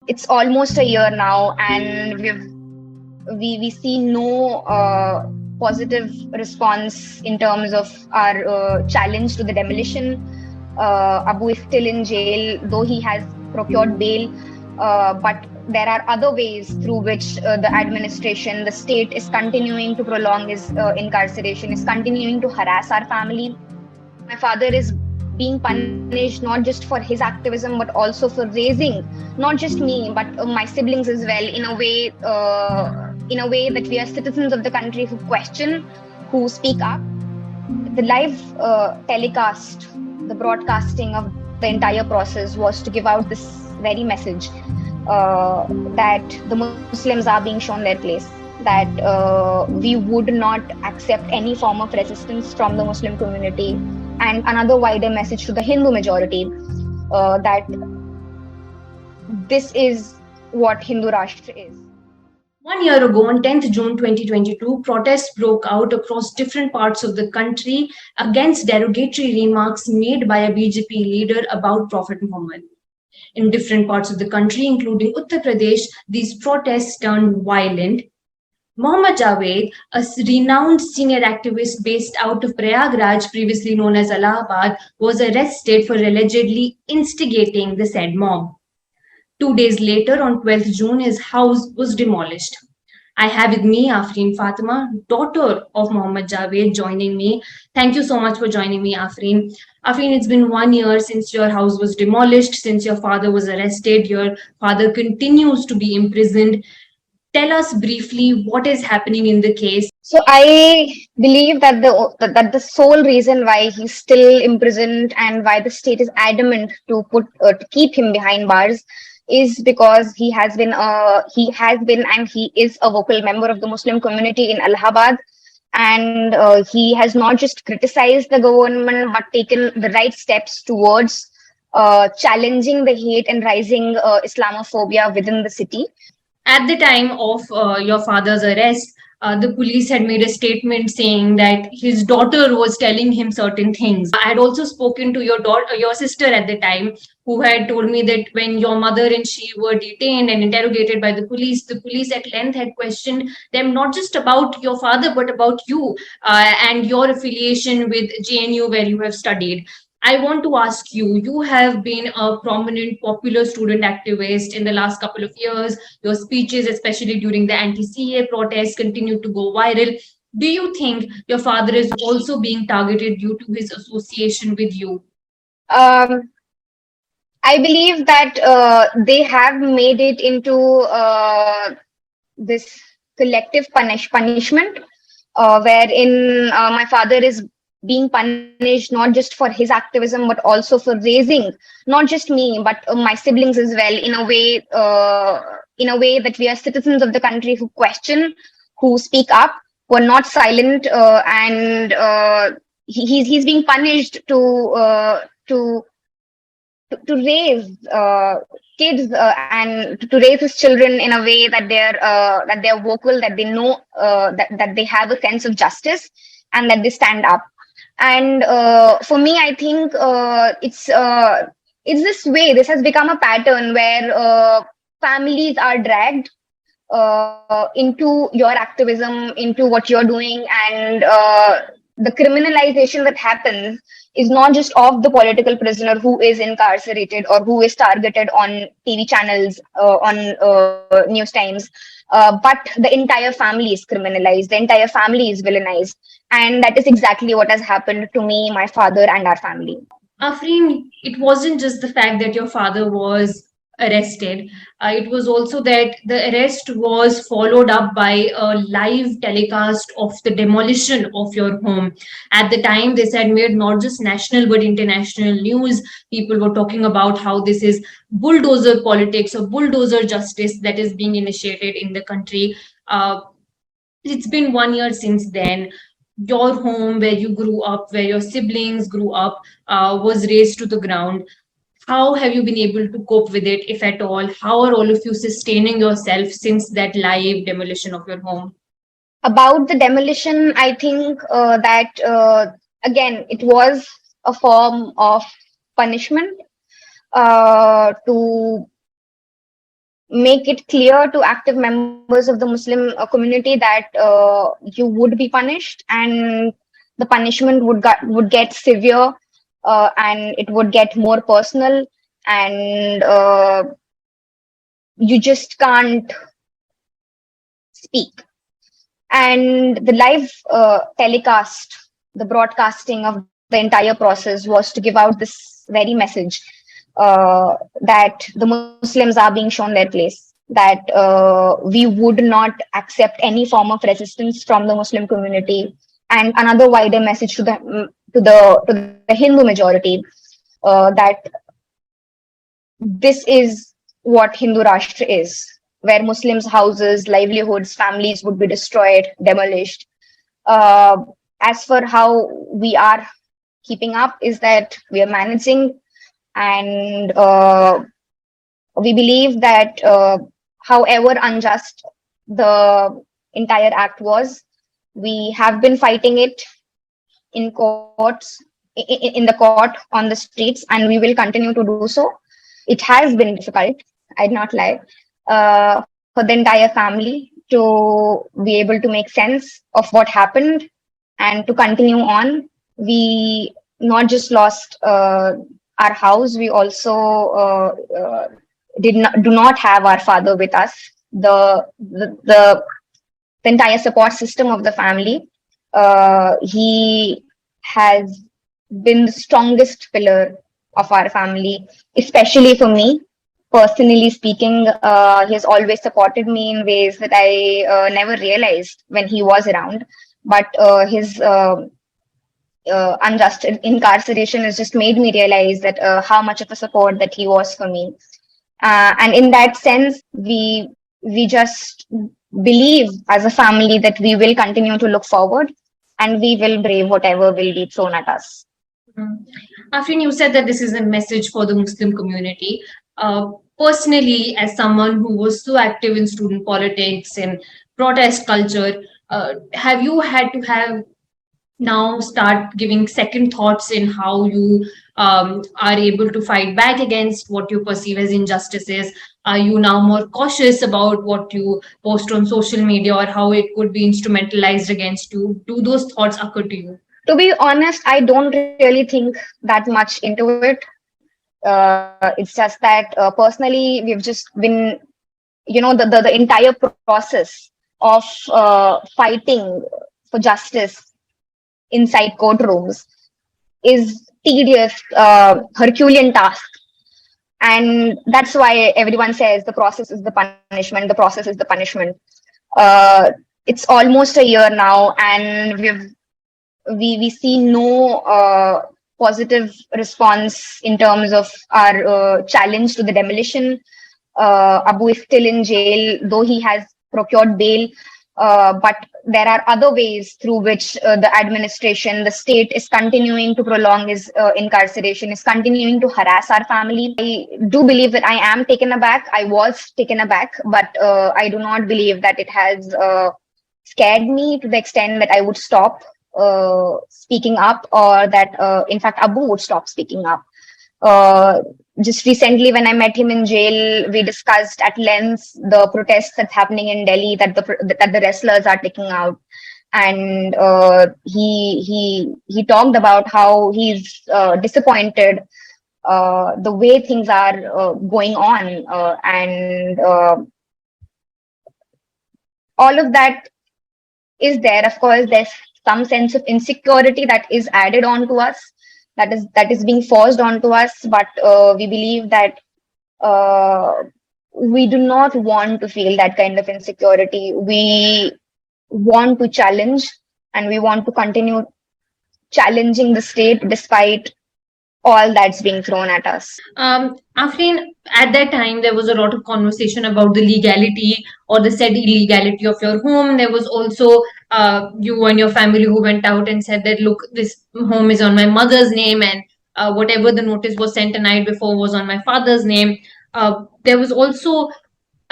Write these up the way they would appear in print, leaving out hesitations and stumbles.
It's almost a year now, and we see no positive response in terms of our challenge to the demolition. Abu is still in jail, though he has procured bail. But there are other ways through which the administration, the state, is continuing to prolong his incarceration, is continuing to harass our family. My father is being punished not just for his activism but also for raising not just me but my siblings as well in a way that we are citizens of the country who question, who speak up. The live telecast, the broadcasting of the entire process was to give out this very message, that the Muslims are being shown their place, that we would not accept any form of resistance from the Muslim community, and another wider message to the Hindu majority, that this is what Hindu Rashtra is. 1 year ago, on 10th June 2022, protests broke out across different parts of the country against derogatory remarks made by a BJP leader about Prophet Muhammad. In different parts of the country, including Uttar Pradesh, these protests turned violent. Mohammad Javed, a renowned senior activist based out of Prayagraj, previously known as Allahabad, was arrested for allegedly instigating the said mob. 2 days later, on 12th June, his house was demolished. I have with me Afreen Fatima, daughter of Mohammad Javed, joining me. Thank you so much for joining me, Afreen. Afreen, it's been 1 year since your house was demolished, since your father was arrested. Your father continues to be imprisoned. Tell us briefly what is happening in the case. So I believe that the sole reason why he's still imprisoned and why the state is adamant to keep him behind bars is because he has been and he is a vocal member of the Muslim community in Allahabad, and he has not just criticized the government but taken the right steps towards challenging the hate and rising Islamophobia within the city. At the time of your father's arrest, the police had made a statement saying that his daughter was telling him certain things. I had also spoken to your sister at the time, who had told me that when your mother and she were detained and interrogated by the police at length had questioned them not just about your father but about you and your affiliation with JNU where you have studied. I want to ask you, you have been a prominent popular student activist in the last couple of years. Your speeches, especially during the anti-CA protests, continue to go viral. Do you think your father is also being targeted due to his association with you? Um, I believe that they have made it into this collective punishment, wherein my father is being punished not just for his activism but also for raising not just me but my siblings as well in a way that we are citizens of the country who question, who speak up, who are not silent, and he's being punished to raise kids and to raise his children in a way that they're vocal, that they know that they have a sense of justice and that they stand up. And for me, I think it's this way. This has become a pattern where families are dragged into your activism, into what you're doing, and the criminalization that happens is not just of the political prisoner who is incarcerated or who is targeted on TV channels, on news times, but the entire family is criminalized, the entire family is villainized. And that is exactly what has happened to me, my father, and our family. Afreen, it wasn't just the fact that your father was arrested. It was also that the arrest was followed up by a live telecast of the demolition of your home. At the time, this had made not just national but international news. People were talking about how this is bulldozer politics or bulldozer justice that is being initiated in the country. It's been 1 year since then. Your home, where you grew up, where your siblings grew up, was razed to the ground. How have you been able to cope with it, if at all? How are all of you sustaining yourself since that live demolition of your home? About the demolition, I think that again, it was a form of punishment to make it clear to active members of the Muslim community that you would be punished, and the punishment would get severe, and it would get more personal, and you just can't speak. And the live telecast, the broadcasting of the entire process was to give out this very message, that the Muslims are being shown their place, that we would not accept any form of resistance from the Muslim community, and another wider message to the Hindu majority, that this is what Hindu Rashtra is, where Muslims' houses, livelihoods, families would be destroyed, demolished. Uh, as for how we are keeping up, is that we are managing, and we believe that however unjust the entire act was, we have been fighting it in courts, in the court, on the streets, and we will continue to do so. It has been difficult, I'd not lie, for the entire family to be able to make sense of what happened and to continue on. We not just lost our house, we also do not have our father with us. The entire support system of the family. He has been the strongest pillar of our family, especially for me. Personally speaking, he has always supported me in ways that I never realized when he was around. But his unjust incarceration has just made me realize that how much of a support that he was for me. And in that sense, we just believe as a family that we will continue to look forward, and we will brave whatever will be thrown at us. Afreen, you said that this is a message for the Muslim community. Personally, as someone who was so active in student politics and protest culture, have you had to have now start giving second thoughts in how you are able to fight back against what you perceive as injustices? Are you now more cautious about what you post on social media or how it could be instrumentalized against you? Do those thoughts occur to you? To be honest, I don't really think that much into it. It's just that personally, we've just been, the entire process of fighting for justice inside courtrooms is tedious, Herculean task. And that's why everyone says the process is the punishment, the process is the punishment. It's almost a year now, and we see no positive response in terms of our challenge to the demolition. Abu is still in jail, though he has procured bail. But there are other ways through which the administration, the state, is continuing to prolong his incarceration, is continuing to harass our family. I do believe that I am taken aback. I was taken aback, but I do not believe that it has scared me to the extent that I would stop speaking up, or that, in fact, Abu would stop speaking up. Just recently, when I met him in jail, we discussed at length the protests that's happening in Delhi, that the wrestlers are taking out, and he talked about how he's disappointed the way things are going on, and all of that is there. Of course, there's some sense of insecurity that is added on to us, that is being forced onto us, but we believe that we do not want to feel that kind of insecurity. We want to challenge, and we want to continue challenging the state despite all that's being thrown at us. Afreen, at that time, there was a lot of conversation about the legality or the said illegality of your home. There was also you and your family who went out and said that, look, this home is on my mother's name, and whatever the notice was sent a night before was on my father's name. There was also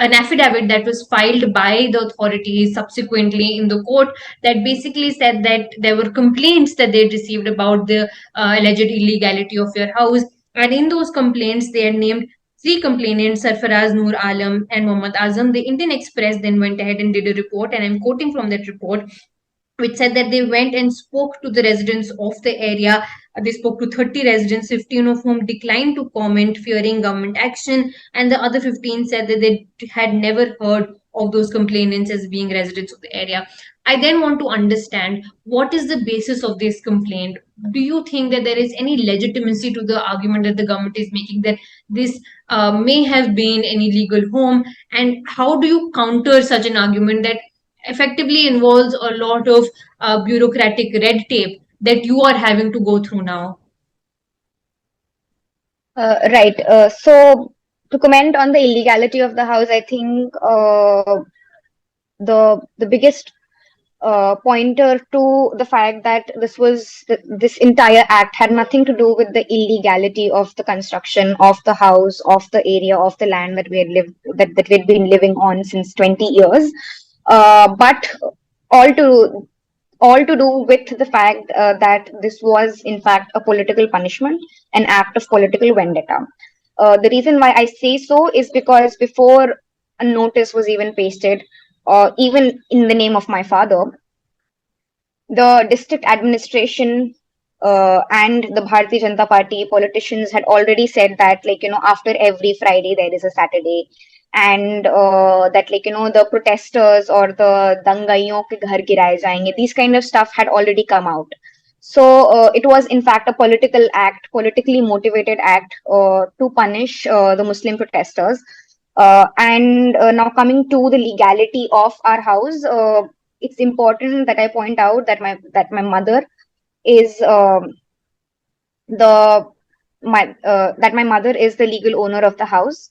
an affidavit that was filed by the authorities subsequently in the court that basically said that there were complaints that they received about the alleged illegality of your house, and in those complaints they had named three complainants, Sarfaraz, Noor Alam, and Mohammad Azam. The Indian Express then went ahead and did a report, and I'm quoting from that report, which said that they went and spoke to the residents of the area. They spoke to 30 residents, 15 of whom declined to comment, fearing government action, and the other 15 said that they had never heard of those complainants as being residents of the area. I then want to understand what is the basis of this complaint. Do you think that there is any legitimacy to the argument that the government is making that this may have been an illegal home? And how do you counter such an argument that effectively involves a lot of bureaucratic red tape that you are having to go through now? Right. So to comment on the illegality of the house, I think the biggest pointer to the fact that this entire act had nothing to do with the illegality of the construction of the house, of the area, of the land that we had lived that we'd been living on since 20 years, but all to all to do with the fact that this was in fact a political punishment, an act of political vendetta. The reason why I say so is because before a notice was even pasted, even in the name of my father, the district administration and the Bharatiya Janata Party politicians had already said that, like, after every Friday there is a Saturday, and that, like, the protesters or the dangaiyon ke ghar giraye jayenge, these kind of stuff had already come out. So it was in fact a political act, politically motivated act to punish the Muslim protesters. And now coming to the legality of our house, it's important that I point out that my mother is the my that my mother is the legal owner of the house,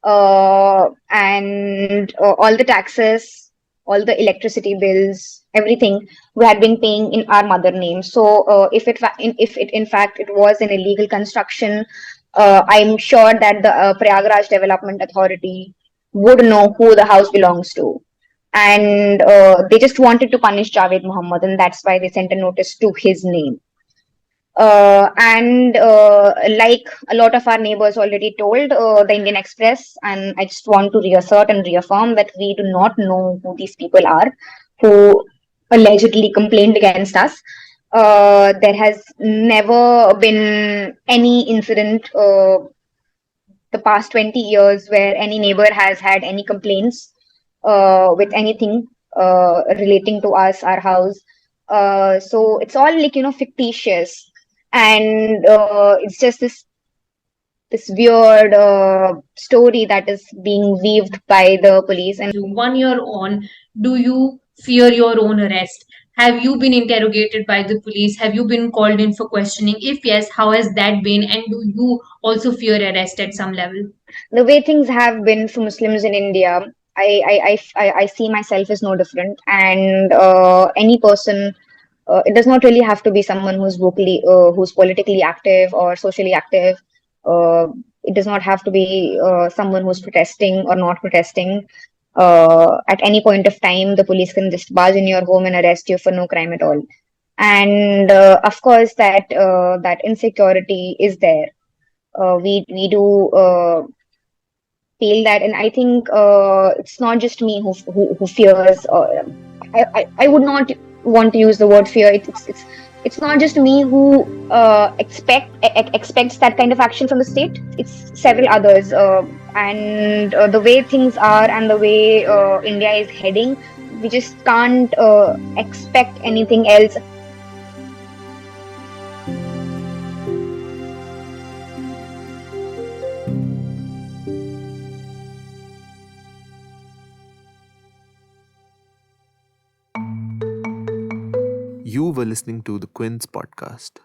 and all the taxes, all the electricity bills, everything we had been paying in our mother name. So if it in fact it was an illegal construction, I'm sure that the Prayagraj Development Authority would know who the house belongs to, and they just wanted to punish Javed Mohammad, and that's why they sent a notice to his name. And like a lot of our neighbors already told the Indian Express, and I just want to reassert and reaffirm that we do not know who these people are who allegedly complained against us. There has never been any incident the past 20 years where any neighbor has had any complaints with anything relating to us, our house. So it's all, like, fictitious, and it's just this weird story that is being weaved by the police. And 1 year on, do you fear your own arrest? Have you been interrogated by the police? Have you been called in for questioning? If yes, how has that been? And do you also fear arrest at some level? the way things have been for Muslims in India, I see myself as no different. And any person, it does not really have to be someone who's politically active or socially active. Uh, it does not have to be someone who's protesting or not protesting. At any point of time, the police can just barge in your home and arrest you for no crime at all. And of course, that insecurity is there. We do feel that, and I think it's not just me who fears. I would not want to use the word fear. It's not just me who expects that kind of action from the state. It's several others, and the way things are and the way India is heading, we just can't expect anything else. You were listening to the Quint's podcast.